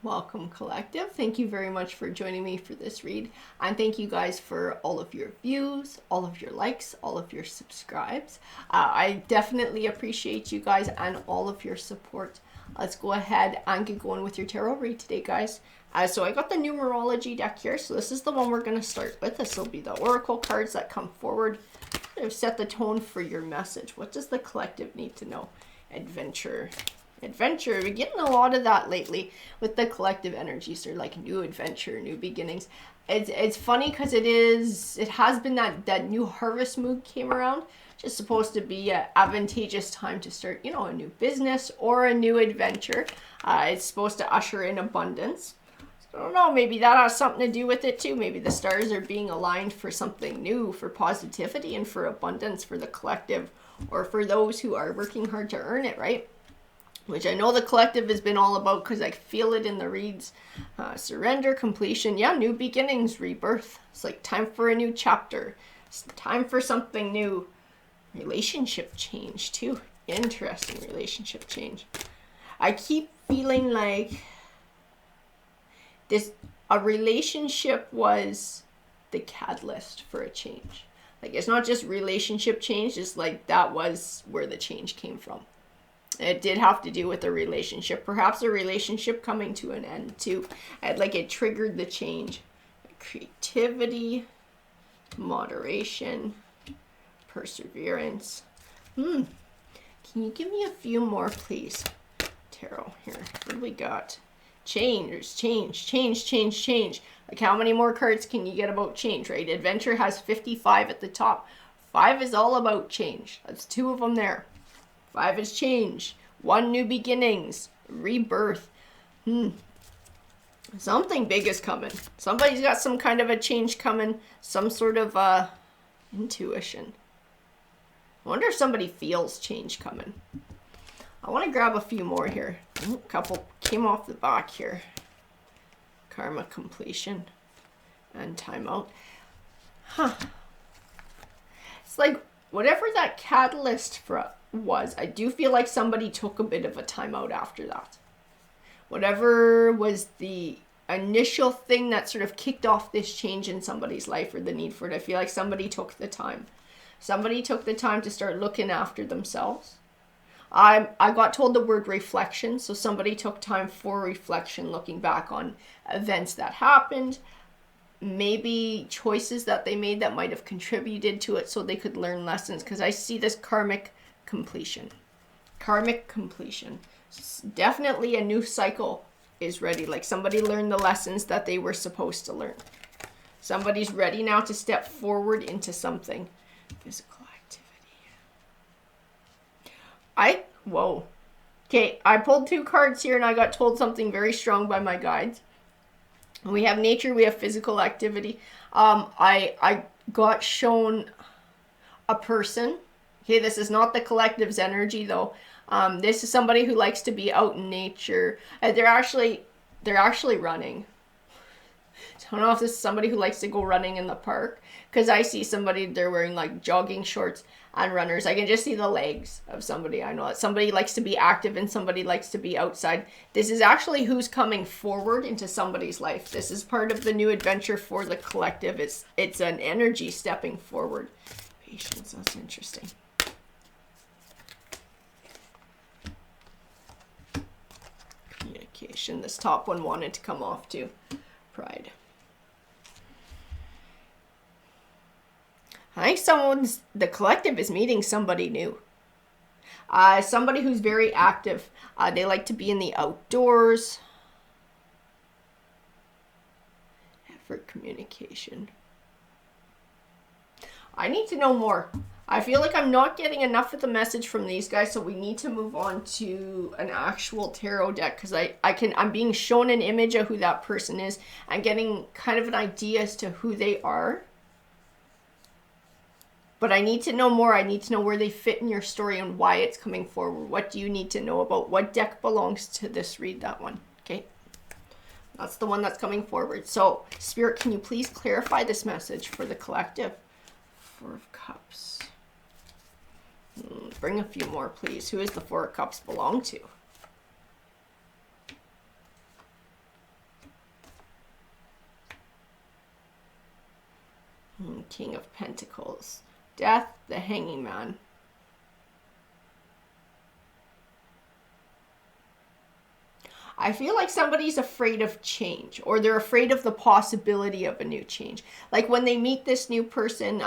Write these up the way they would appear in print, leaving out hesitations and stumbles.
Welcome, collective. Thank you very much for joining me for this read. And thank you guys for all of your views, all of your likes, all of your subscribes. I definitely appreciate you guys and all of your support. Let's go ahead and get going with your tarot read today, guys. So I got the numerology deck here. So this is the one we're going to start with. This will be the oracle cards that come forward. Set the tone for your message. What does the collective need to know? Adventure. Adventure. We're getting a lot of that lately with the collective energies. They're like new adventure, new beginnings. It's funny because it has been that new harvest mood came around. Just supposed to be an advantageous time to start, you know, a new business or a new adventure. It's supposed to usher in abundance. So I don't know, maybe that has something to do with it too. Maybe the stars are being aligned for something new, for positivity and for abundance for the collective, or for those who are working hard to earn it, right? Which I know the collective has been all about because I feel it in the reads. Surrender, completion, yeah, new beginnings, rebirth. It's like time for a new chapter. It's time for something new. Relationship change too. Interesting relationship change. I keep feeling like a relationship was the catalyst for a change. Like it's not just relationship change, it's like that was where the change came from. It did have to do with a relationship, perhaps a relationship coming to an end too. Like it triggered the change. Creativity, moderation, perseverance. Can you give me a few more, please? Tarot here. What do we got? Change. There's change, change, change, change. Like how many more cards can you get about change, right? Adventure has 55 at the top. 5 is all about change. That's 2 of them there. 5 is change. 1, new beginnings. Rebirth. Something big is coming. Somebody's got some kind of a change coming. Some sort of intuition. I wonder if somebody feels change coming. I want to grab a few more here. A couple came off the back here. Karma, completion, and timeout. It's like whatever that catalyst was, I do feel like somebody took a bit of a timeout after that. Whatever was the initial thing that sort of kicked off this change in somebody's life or the need for it, I feel like somebody took the time. Somebody took the time to start looking after themselves. I got told the word reflection, so somebody took time for reflection, looking back on events that happened, maybe choices that they made that might have contributed to it so they could learn lessons, because I see this karmic completion. Karmic completion. Definitely a new cycle is ready. Like somebody learned the lessons that they were supposed to learn. Somebody's ready now to step forward into something. Physical activity. Whoa. Okay, I pulled 2 cards here and I got told something very strong by my guides. We have nature, we have physical activity. I got shown a person. Okay, this is not the collective's energy though. This is somebody who likes to be out in nature. They're actually running. So I don't know if this is somebody who likes to go running in the park, because I see somebody, they're wearing like jogging shorts and runners. I can just see the legs of somebody. I know that somebody likes to be active and somebody likes to be outside. This is actually who's coming forward into somebody's life. This is part of the new adventure for the collective. It's an energy stepping forward. Patience, that's interesting. Communication. This top one wanted to come off too. Pride. I think the collective is meeting somebody new. Somebody who's very active. They like to be in the outdoors. Effort, communication. I need to know more. I feel like I'm not getting enough of the message from these guys, so we need to move on to an actual tarot deck, because I'm being shown an image of who that person is and getting kind of an idea as to who they are. But I need to know more. I need to know where they fit in your story and why it's coming forward. What do you need to know about? What deck belongs to this? Read that one. Okay. That's the one that's coming forward. So, Spirit, can you please clarify this message for the collective? 4 of Cups. Bring a few more, please. Who does the 4 of Cups belong to? King of Pentacles. Death, the Hanging Man. I feel like somebody's afraid of change, or they're afraid of the possibility of a new change. Like when they meet this new person,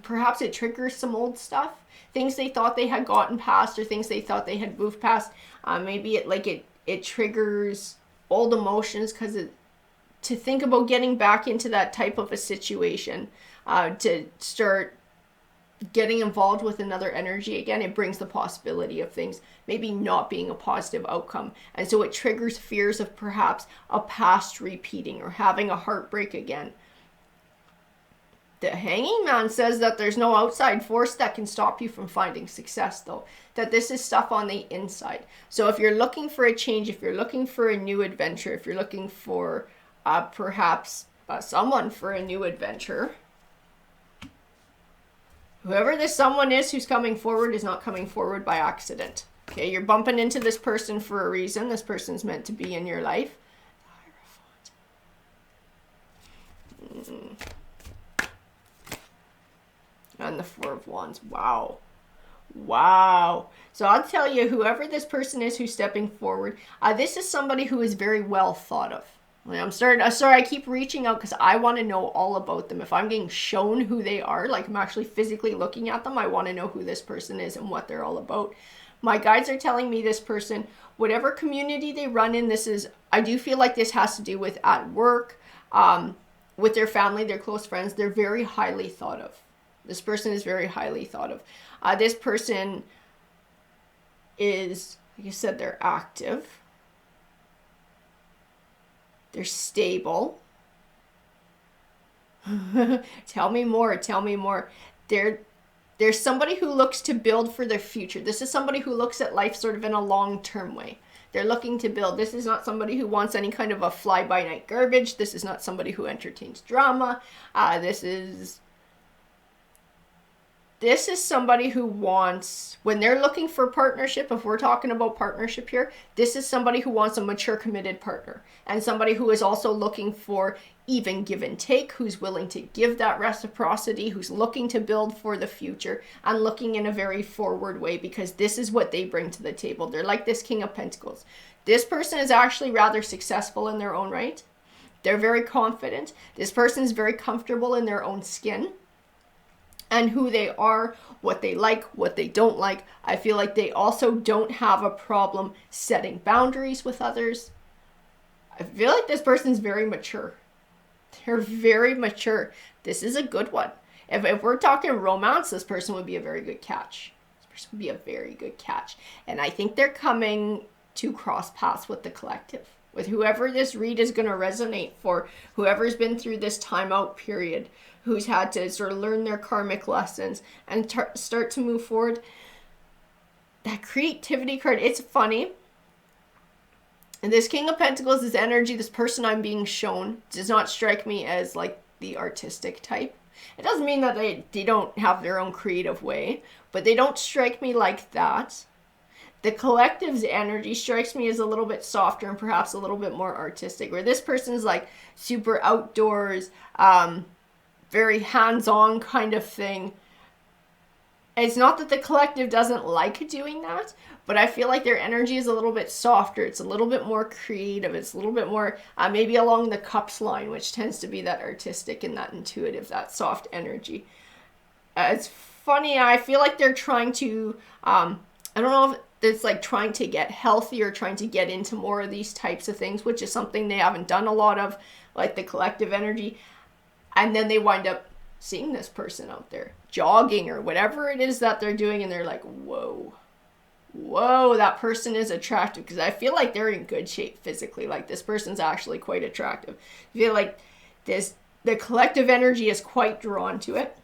perhaps it triggers some old stuff, things they thought they had gotten past, or things they thought they had moved past. Maybe it triggers old emotions, because to think about getting back into that type of a situation, to start getting involved with another energy again, it brings the possibility of things maybe not being a positive outcome. And so it triggers fears of perhaps a past repeating or having a heartbreak again. The Hanging Man says that there's no outside force that can stop you from finding success, though. That this is stuff on the inside. So if you're looking for a change, if you're looking for a new adventure, if you're looking for perhaps someone for a new adventure, whoever this someone is who's coming forward is not coming forward by accident. Okay, you're bumping into this person for a reason. This person's meant to be in your life. And the Four of Wands. Wow. Wow. So I'll tell you, whoever this person is who's stepping forward, this is somebody who is very well thought of. I'm sorry, I keep reaching out because I want to know all about them. If I'm getting shown who they are, like I'm actually physically looking at them, I want to know who this person is and what they're all about. My guides are telling me this person, whatever community they run in, I do feel like this has to do with at work, with their family, their close friends. They're very highly thought of. This person is very highly thought of. This person is, like I said, they're active. They're stable. Tell me more. Tell me more. There's somebody who looks to build for their future. This is somebody who looks at life sort of in a long-term way. They're looking to build. This is not somebody who wants any kind of a fly-by-night garbage. This is not somebody who entertains drama. This is somebody who wants, when they're looking for partnership, if we're talking about partnership here, this is somebody who wants a mature, committed partner. And somebody who is also looking for even give and take, who's willing to give that reciprocity, who's looking to build for the future and looking in a very forward way, because this is what they bring to the table. They're like this King of Pentacles. This person is actually rather successful in their own right. They're very confident. This person is very comfortable in their own skin and who they are, what they like, what they don't like. I feel like they also don't have a problem setting boundaries with others. I feel like this person's very mature. They're very mature. This is a good one. If we're talking romance, this person would be a very good catch. This person would be a very good catch. And I think they're coming to cross paths with the collective, with whoever this read is going to resonate for, whoever's been through this timeout period, who's had to sort of learn their karmic lessons and start to move forward. That creativity card, it's funny. And this King of Pentacles, this energy, this person I'm being shown, does not strike me as like the artistic type. It doesn't mean that they don't have their own creative way, but they don't strike me like that. The collective's energy strikes me as a little bit softer and perhaps a little bit more artistic, where this person's like super outdoors, very hands-on kind of thing. It's not that the collective doesn't like doing that, but I feel like their energy is a little bit softer. It's a little bit more creative. It's a little bit more maybe along the cups line, which tends to be that artistic and that intuitive, that soft energy. It's funny. I feel like they're trying to, I don't know if it's like trying to get healthy or trying to get into more of these types of things, which is something they haven't done a lot of, like the collective energy. And then they wind up seeing this person out there jogging or whatever it is that they're doing, and they're like, whoa, that person is attractive, because I feel like they're in good shape physically. Like this person's actually quite attractive. I feel like the collective energy is quite drawn to it.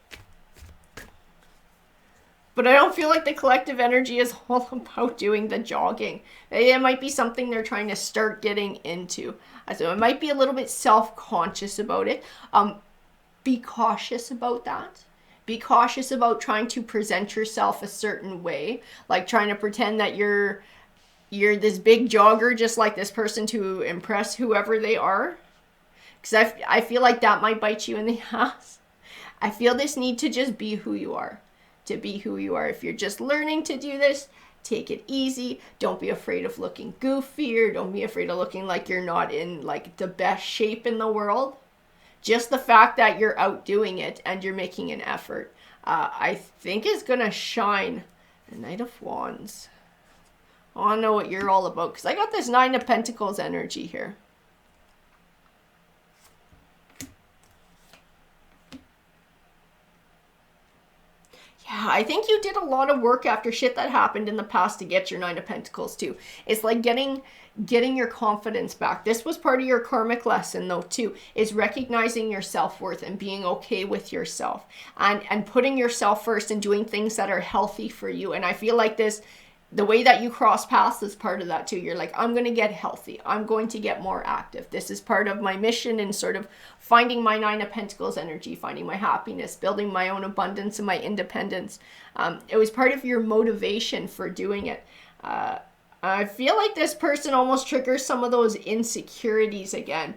But I don't feel like the collective energy is all about doing the jogging. It might be something they're trying to start getting into. So it might be a little bit self-conscious about it. Be cautious about that. Be cautious about trying to present yourself a certain way, like trying to pretend that you're this big jogger just like this person to impress whoever they are. Because I feel like that might bite you in the ass. I feel this need to just be who you are. To be who you are. If you're just learning to do this, take it easy. Don't be afraid of looking goofy, or don't be afraid of looking like you're not in like the best shape in the world. Just the fact that you're out doing it and you're making an effort, I think is going to shine. The Knight of Wands. I want to know what you're all about, because I got this Nine of Pentacles energy here. Yeah, I think you did a lot of work after shit that happened in the past to get your Nine of Pentacles too. It's like getting your confidence back. This was part of your karmic lesson though too, is recognizing your self-worth and being okay with yourself and putting yourself first and doing things that are healthy for you. And I feel like this, the way that you cross paths is part of that too. You're like, I'm going to get healthy. I'm going to get more active. This is part of my mission and sort of finding my Nine of Pentacles energy, finding my happiness, building my own abundance and my independence. It was part of your motivation for doing it. I feel like this person almost triggers some of those insecurities again.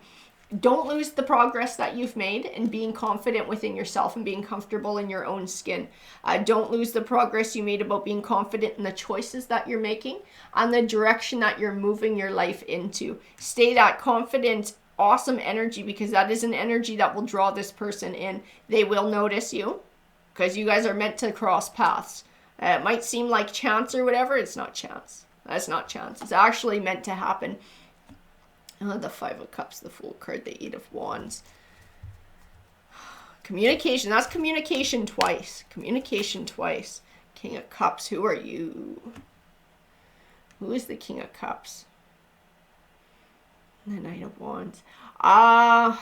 Don't lose the progress that you've made and being confident within yourself and being comfortable in your own skin. Don't lose the progress you made about being confident in the choices that you're making and the direction that you're moving your life into. Stay that confident, awesome energy, because that is an energy that will draw this person in. They will notice you because you guys are meant to cross paths. It might seem like chance or whatever. It's not chance. That's not chance. It's actually meant to happen. The Five of Cups, the Fool card, the Eight of Wands. Communication. That's communication twice. Communication twice. King of Cups. Who are you? Who is the King of Cups? The Knight of Wands. I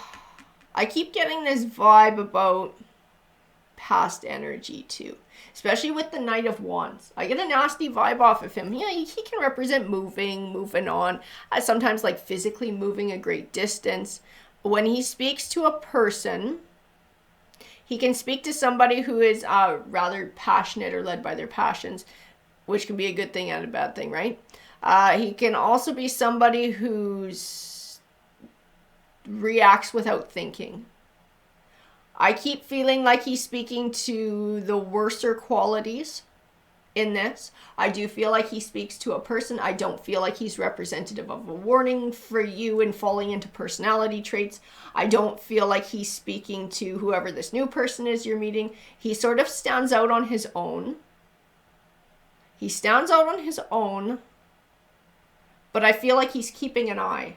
keep getting this vibe about past energy too. Especially with the Knight of Wands. I get a nasty vibe off of him. Yeah, he can represent moving on. Sometimes like physically moving a great distance. When he speaks to a person, he can speak to somebody who is rather passionate or led by their passions, which can be a good thing and a bad thing, right? He can also be somebody who's reacts without thinking. I keep feeling like he's speaking to the worser qualities in this. I do feel like he speaks to a person. I don't feel like he's representative of a warning for you and falling into personality traits. I don't feel like he's speaking to whoever this new person is you're meeting. He sort of stands out on his own. He stands out on his own, but I feel like he's keeping an eye.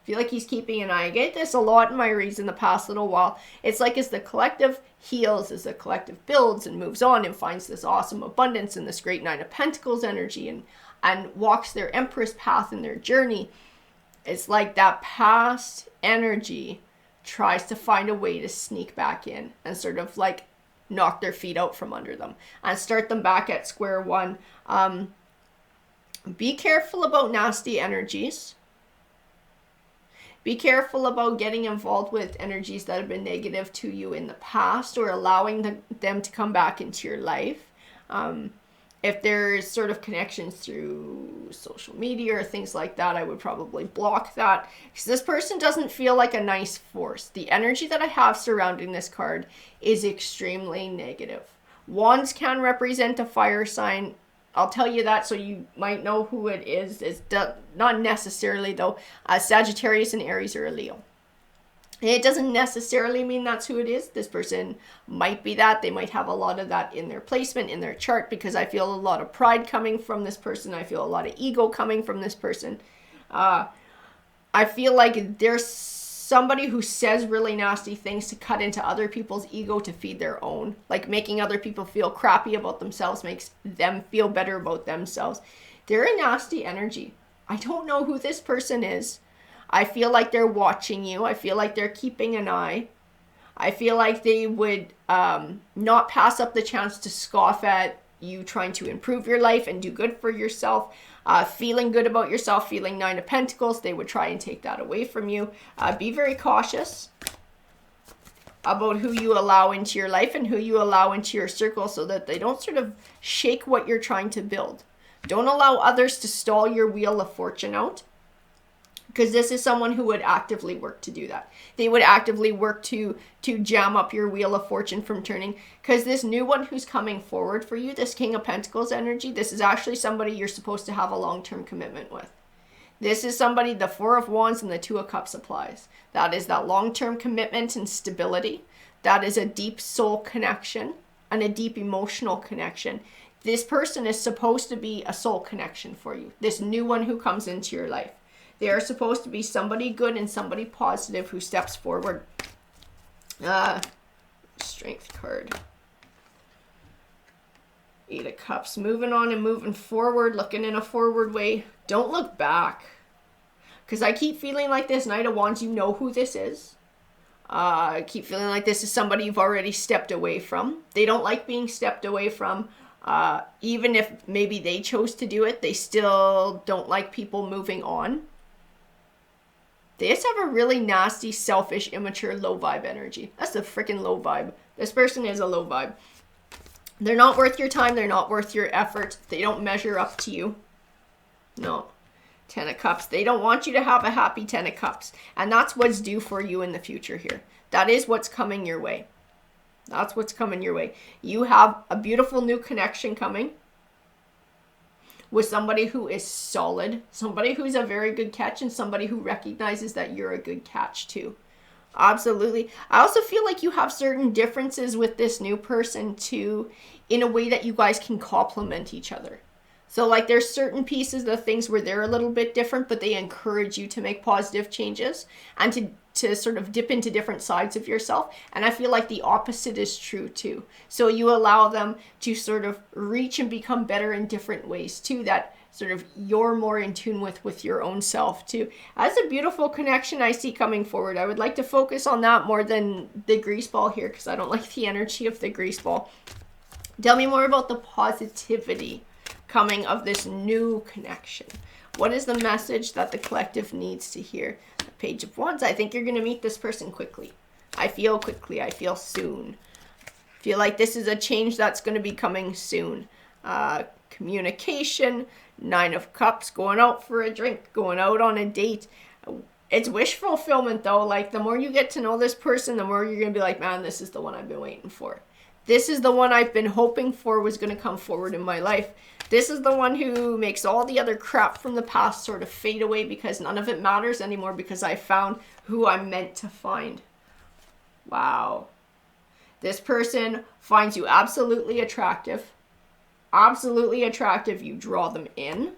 I get this a lot in my reads in the past little while. It's like as the collective heals, as the collective builds and moves on and finds this awesome abundance and this great Nine of Pentacles energy and walks their Empress path in their journey, it's like that past energy tries to find a way to sneak back in and sort of like knock their feet out from under them and start them back at square one. Be careful about nasty energies. Be careful about getting involved with energies that have been negative to you in the past or allowing them to come back into your life. If there's sort of connections through social media or things like that, I would probably block that because this person doesn't feel like a nice force. The energy that I have surrounding this card is extremely negative. Wands can represent a fire sign. I'll tell you that so you might know who it is. It's not necessarily though. Sagittarius and Aries are a Leo. It doesn't necessarily mean that's who it is. This person might be that. They might have a lot of that in their placement, in their chart, because I feel a lot of pride coming from this person. I feel a lot of ego coming from this person. I feel like there's somebody who says really nasty things to cut into other people's ego to feed their own. Like making other people feel crappy about themselves makes them feel better about themselves. They're a nasty energy. I don't know who this person is. I feel like they're watching you. I feel like they're keeping an eye. I feel like they would not pass up the chance to scoff at you trying to improve your life and do good for yourself. Feeling good about yourself, feeling Nine of Pentacles, they would try and take that away from you. Be very cautious about who you allow into your life and who you allow into your circle so that they don't sort of shake what you're trying to build. Don't allow others to stall your wheel of fortune out. Because this is someone who would actively work to do that. They would actively work to jam up your wheel of fortune from turning. Because this new one who's coming forward for you, this King of Pentacles energy, this is actually somebody you're supposed to have a long-term commitment with. This is somebody, the Four of Wands and the Two of Cups applies. That is that long-term commitment and stability. That is a deep soul connection and a deep emotional connection. This person is supposed to be a soul connection for you. This new one who comes into your life. They are supposed to be somebody good and somebody positive who steps forward. Strength card. Eight of Cups. Moving on and moving forward. Looking in a forward way. Don't look back. Because I keep feeling like this Knight of Wands, you know who this is. I keep feeling like this is somebody you've already stepped away from. They don't like being stepped away from. Even if maybe they chose to do it, they still don't like people moving on. They just have a really nasty, selfish, immature, low vibe energy. That's a freaking low vibe. This person is a low vibe. They're not worth your time. They're not worth your effort. They don't measure up to you. No. Ten of Cups. They don't want you to have a happy Ten of Cups. And that's what's due for you in the future here. That is what's coming your way. That's what's coming your way. You have a beautiful new connection coming with somebody who is solid, somebody who's a very good catch, and somebody who recognizes that you're a good catch too. Absolutely. I also feel like you have certain differences with this new person too, in a way that you guys can complement each other. So like there's certain pieces of things where they're a little bit different, but they encourage you to make positive changes and to sort of dip into different sides of yourself. And I feel like the opposite is true too. So you allow them to sort of reach and become better in different ways too, that sort of you're more in tune with your own self too. That's a beautiful connection I see coming forward. I would like to focus on that more than the grease ball here because I don't like the energy of the grease ball. Tell me more about the positivity coming of this new connection. What is the message that the collective needs to hear? The Page of Wands. I think you're going to meet this person quickly. I feel quickly. I feel soon. I feel like this is a change that's going to be coming soon. Communication. Nine of Cups. Going out for a drink. Going out on a date. It's wish fulfillment though. Like the more you get to know this person, the more you're going to be like, man, this is the one I've been waiting for. This is the one I've been hoping for was going to come forward in my life. This is the one who makes all the other crap from the past sort of fade away because none of it matters anymore because I found who I'm meant to find. Wow. This person finds you absolutely attractive. Absolutely attractive. You draw them in.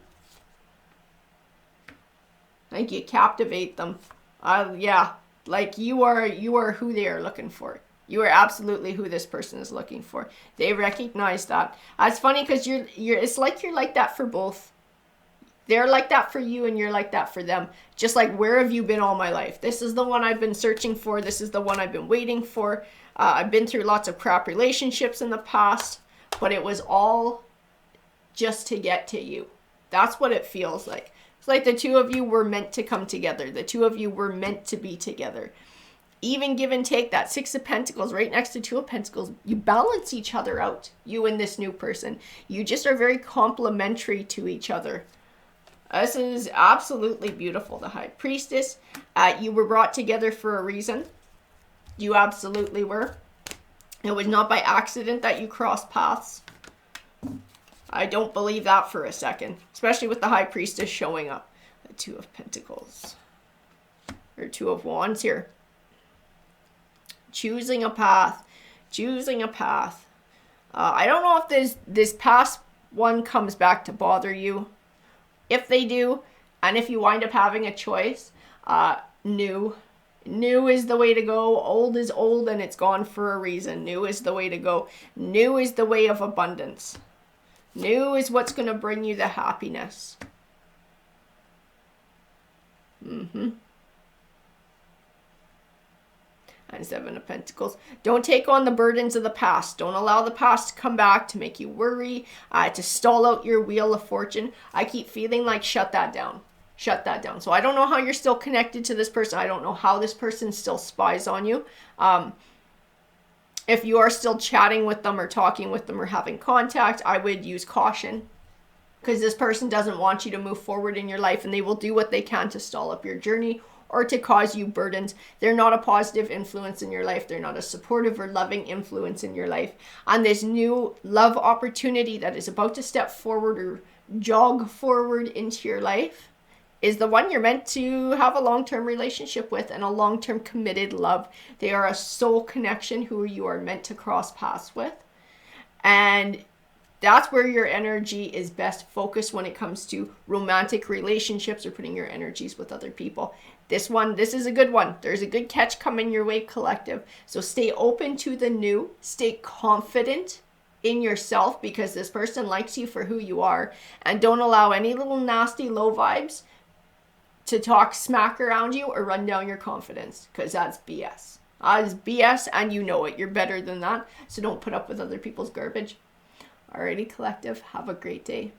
Like you captivate them. Yeah. Like you are who they are looking for. You are absolutely who this person is looking for. They recognize that. It's funny because it's like you're like that for both. They're like that for you and you're like that for them. Just like, where have you been all my life? This is the one I've been searching for. This is the one I've been waiting for. I've been through lots of crap relationships in the past, but it was all just to get to you. That's what it feels like. It's like the two of you were meant to come together. The two of you were meant to be together. Even give and take, that Six of Pentacles right next to Two of Pentacles, you balance each other out, you and this new person. You just are very complementary to each other. This is absolutely beautiful. The High Priestess, you were brought together for a reason. You absolutely were. It was not by accident that you crossed paths. I don't believe that for a second, especially with the High Priestess showing up. The Two of Pentacles, or Two of Wands here. Choosing a path. Choosing a path. I don't know if this past one comes back to bother you. If they do, and if you wind up having a choice, new. New is the way to go. Old is old and it's gone for a reason. New is the way to go. New is the way of abundance. New is what's going to bring you the happiness. And Seven of Pentacles. Don't take on the burdens of the past. Don't allow the past to come back to make you worry, to stall out your wheel of fortune. I keep feeling like shut that down. Shut that down. So I don't know how you're still connected to this person. I don't know how this person still spies on you. If you are still chatting with them or talking with them or having contact, I would use caution. because this person doesn't want you to move forward in your life, and they will do what they can to stall up your journey or to cause you burdens. They're not a positive influence in your life. They're not a supportive or loving influence in your life. And this new love opportunity that is about to step forward or jog forward into your life is the one you're meant to have a long-term relationship with and a long-term committed love. They are a soul connection who you are meant to cross paths with. And that's where your energy is best focused when it comes to romantic relationships or putting your energies with other people. This is a good one. There's a good catch coming your way, collective. So stay open to the new. Stay confident in yourself, because this person likes you for who you are. And don't allow any little nasty low vibes to talk smack around you or run down your confidence, because that's BS. That is BS, and you know it. You're better than that. So don't put up with other people's garbage. Alrighty, collective. Have a great day.